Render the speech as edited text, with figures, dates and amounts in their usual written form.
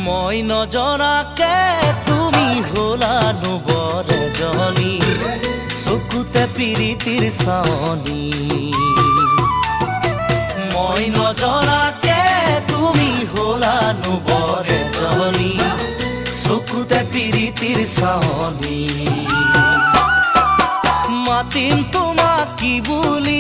মই নজনাকে তুমি হলা নুবৰ এজনী চকুতে পিৰিতিৰ চাৱনী মই নজনাকে তুমি হলা নুবৰ এজনী চকুতে পিৰিতিৰ চাৱনী মাতিম তোমাক কি বুলি